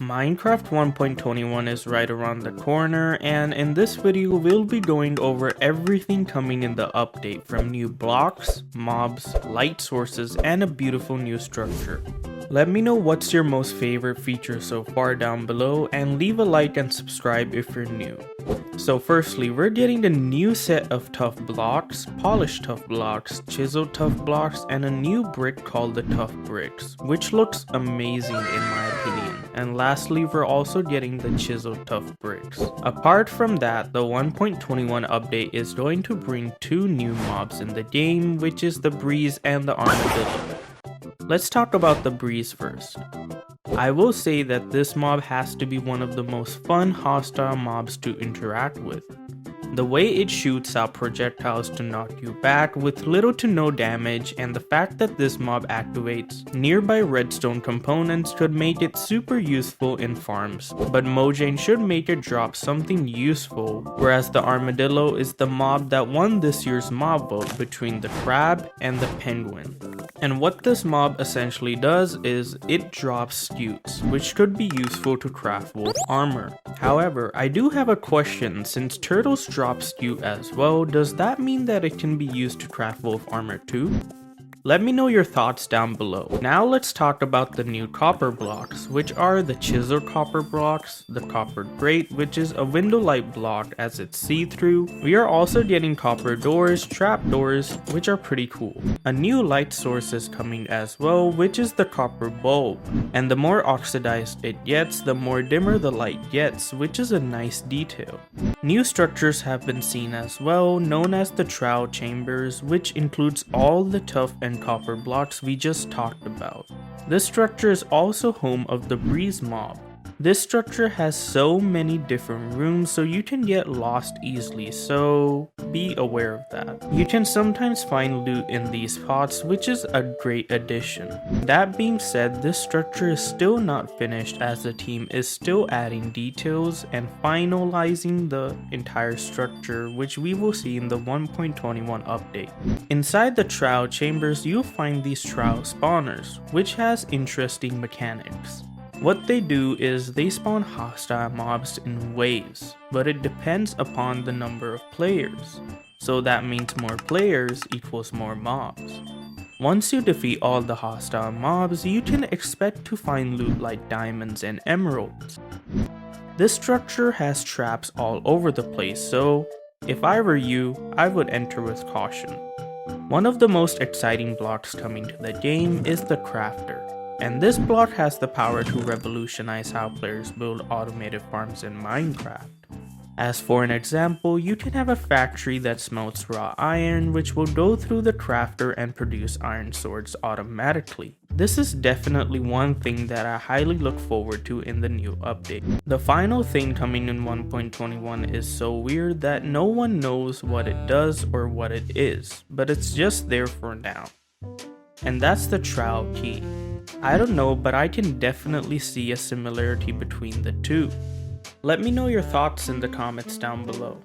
Minecraft 1.21 is right around the corner, and in this video we'll be going over everything coming in the update, from new blocks, mobs, light sources, and a beautiful new structure. Let me know what's your most favorite feature so far down below, and leave a like and subscribe if you're new. So firstly, we're getting the new set of tough blocks, polished tough blocks, chiseled tough blocks, and a new brick called the tough bricks, which looks amazing in my opinion. And lastly, we're also getting the chiseled tough bricks. Apart from that, the 1.21 update is going to bring two new mobs in the game, which is the breeze and the armadillo. Let's talk about the breeze first. I will say that this mob has to be one of the most fun hostile mobs to interact with. The way it shoots out projectiles to knock you back with little to no damage, and the fact that this mob activates nearby redstone components could make it super useful in farms, but Mojang should make it drop something useful, whereas the armadillo is the mob that won this year's mob vote between the crab and the penguin. And what this mob essentially does is it drops scutes, which could be useful to craft wolf armor. However, I do have a question. Since turtles drop scute as well, does that mean that it can be used to craft wolf armor too? Let me know your thoughts down below. Now let's talk about the new copper blocks, which are the chiseled copper blocks, the copper grate, which is a window light block as it's see-through. We are also getting copper doors, trap doors, which are pretty cool. A new light source is coming as well, which is the copper bulb. And the more oxidized it gets, the more dimmer the light gets, which is a nice detail. New structures have been seen as well, known as the trowel chambers, which includes all the tough and copper blocks we just talked about. This structure is also home of the breeze mob. This structure has so many different rooms, so you can get lost easily, so be aware of that. You can sometimes find loot in these spots, which is a great addition. That being said, this structure is still not finished, as the team is still adding details and finalizing the entire structure, which we will see in the 1.21 update. Inside the trowel chambers, you'll find these trowel spawners, which has interesting mechanics. What they do is they spawn hostile mobs in waves, but it depends upon the number of players. So that means more players equals more mobs. Once you defeat all the hostile mobs, you can expect to find loot like diamonds and emeralds. This structure has traps all over the place, so if I were you, I would enter with caution. One of the most exciting blocks coming to the game is the crafter. And this block has the power to revolutionize how players build automated farms in Minecraft. As for an example, you can have a factory that smelts raw iron, which will go through the crafter and produce iron swords automatically. This is definitely one thing that I highly look forward to in the new update. The final thing coming in 1.21 is so weird that no one knows what it does or what it is, but it's just there for now. And that's the trowel key. I don't know, but I can definitely see a similarity between the two. Let me know your thoughts in the comments down below.